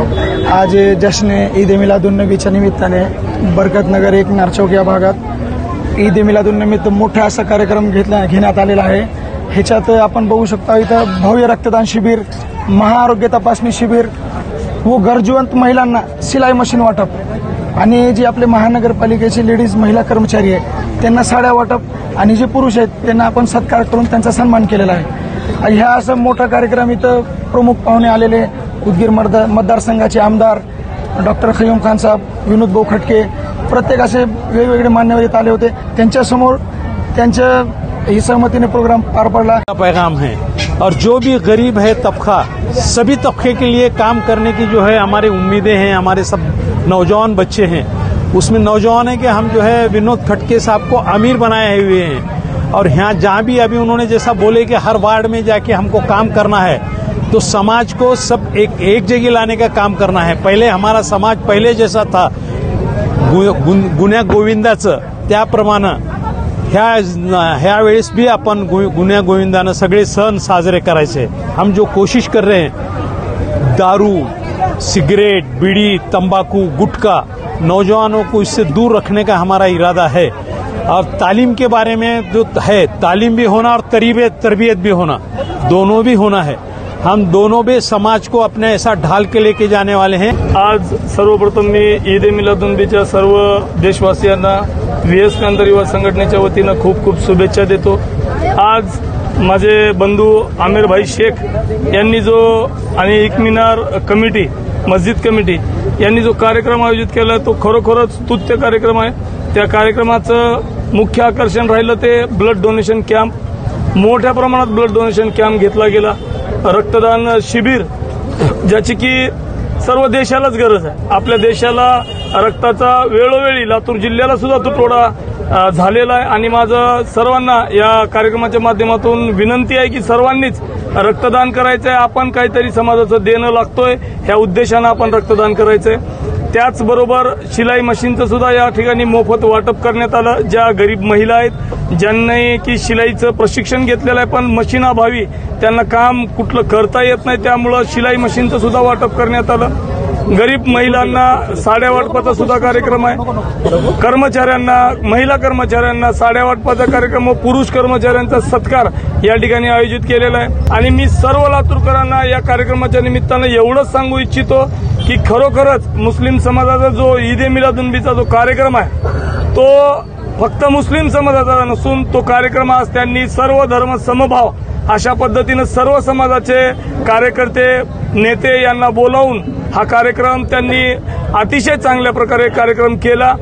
आज जश्न ईद मिलादुन्नबीच्या निमित्ताने बरकतनगर 1 नारचौक या भागात ईद मिलादुन्नबी मोठा असा कार्यक्रम घेण्यात आलेला आहे। ह्याच्यात आपण बघू शकता इथं भव्य रक्तदान शिबिर, महाआरोग्य तपासणी शिबिर व गरजूवंत महिलांना सिलाई मशीन वाटप आणि जे आपले महानगरपालिकेचे लेडीज महिला कर्मचारी आहेत त्यांना साड्या वाटप आणि जे पुरुष आहेत त्यांना आपण सत्कार करून त्यांचा सन्मान केलेला आहे। ह्या असं मोठा कार्यक्रम इथं प्रमुख पाहुणे आलेले उदगीर मतदारसंघाचे आमदार डॉक्टर खयूम खान साहब, विनोद भाऊ खटके, प्रत्येक असे वेगवेगळे मान्यवर इथं आले होते। त्यांच्यासमोर त्यांच्या ही सहमतीने प्रोग्राम पार पड़ला। पैगाम है और जो भी गरीब है तबका, सभी तबके के लिए काम करने की जो है हमारी उम्मीदें हैं। हमारे सब नौजवान बच्चे हैं, उसमें नौजवान है कि हम जो है विनोद खटके साहब को अमीर बनाए हुए हैं। और यहाँ जहाँ भी अभी उन्होंने जैसा बोले कि हर वार्ड में जाके हमको काम करना है, तो समाज को सब एक जगह लाने का काम करना है। पहले हमारा समाज पहले जैसा था गुन्ह्या गोविंदाचं, त्याप्रमाणे ह्या वेळेस भी अपन गुन्ह्या गोविंदानं सगळे सण साजरे करायचे। हम जो कोशिश कर रहे हैं, दारू, सिगरेट, बीड़ी, तंबाकू, गुटखा, नौजवानों को इससे दूर रखने का हमारा इरादा है। और तालीम के बारे में जो है, तालीम भी होना और तरबियत भी होना, दोनों भी होना है। हम दोनों भी समाज को अपने ऐसा ढाल के लेके जाने वाले हैं। आज सर्वप्रथम मी ईद मिलादुन्नबीच्या सर्व देशवासियांना VS कांतार युवा संघटनेच्या वतीनं खूप खूप शुभेच्छा देतो। आज माझे बंधू आमिर भाई शेख यांनी जो आणि इकमिनार कमिटी, मस्जिद कमिटी यांनी जो कार्यक्रम आयोजित केला तो खरोखरच स्तुत्य कार्यक्रम आहे। त्या कार्यक्रमाचं मुख्य आकर्षण राहिलं ते ब्लड डोनेशन कॅम्प। मोठ्या प्रमाणात ब्लड डोनेशन कॅम्प घेतला गेला, रक्तदान शिबिर ज्याची की सर्व देशालाच गरज आहे। आपल्या देशाला रक्ताचा वेळोवेळी लातूर जिल्ह्याला सुद्धा तुटवडा झालेला आहे आणि माझं सर्वांना या कार्यक्रमाच्या माध्यमातून विनंती आहे की सर्वांनीच रक्तदान करायचं आहे। आपण काहीतरी समाजाचं देणं लागतोय, ह्या उद्देशानं आपण रक्तदान करायचंय। त्याचबरोबर शिलाई मशीनचं सुद्धा या ठिकाणी मोफत वाटप करण्यात आलं। ज्या गरीब महिला आहेत ज्यांनी की शिलाईचं प्रशिक्षण घेतलेलं आहे पण मशीनाभावी त्यांना काम कुठलं करता येत नाही, त्यामुळे शिलाई मशीनचं सुद्धा वाटप करण्यात आलं। गरीब महिलांना साड्या वाटपाचा सुद्धा कार्यक्रम आहे। कर्मचाऱ्यांना, महिला कर्मचाऱ्यांना साड्या वाटपाचा कार्यक्रम व पुरुष कर्मचाऱ्यांचा सत्कार या ठिकाणी आयोजित केलेला आहे। आणि मी सर्व लातूरकरांना या कार्यक्रमाच्या निमित्तानं एवढंच सांगू इच्छितो की खरोखरच मुस्लिम समाजाचा जो ईद मिलादुन्नबीचा जो कार्यक्रम आहे तो फक्त मुस्लिम समाजाचा नसून तो कार्यक्रम आज त्यांनी सर्व धर्म समभाव अशा पद्धतीने सर्व समाजाचे कार्यकर्ते, नेते यांना बोलावून हा कार्यक्रम त्यांनी अतिशय चांगल्या प्रकारे कार्यक्रम केला।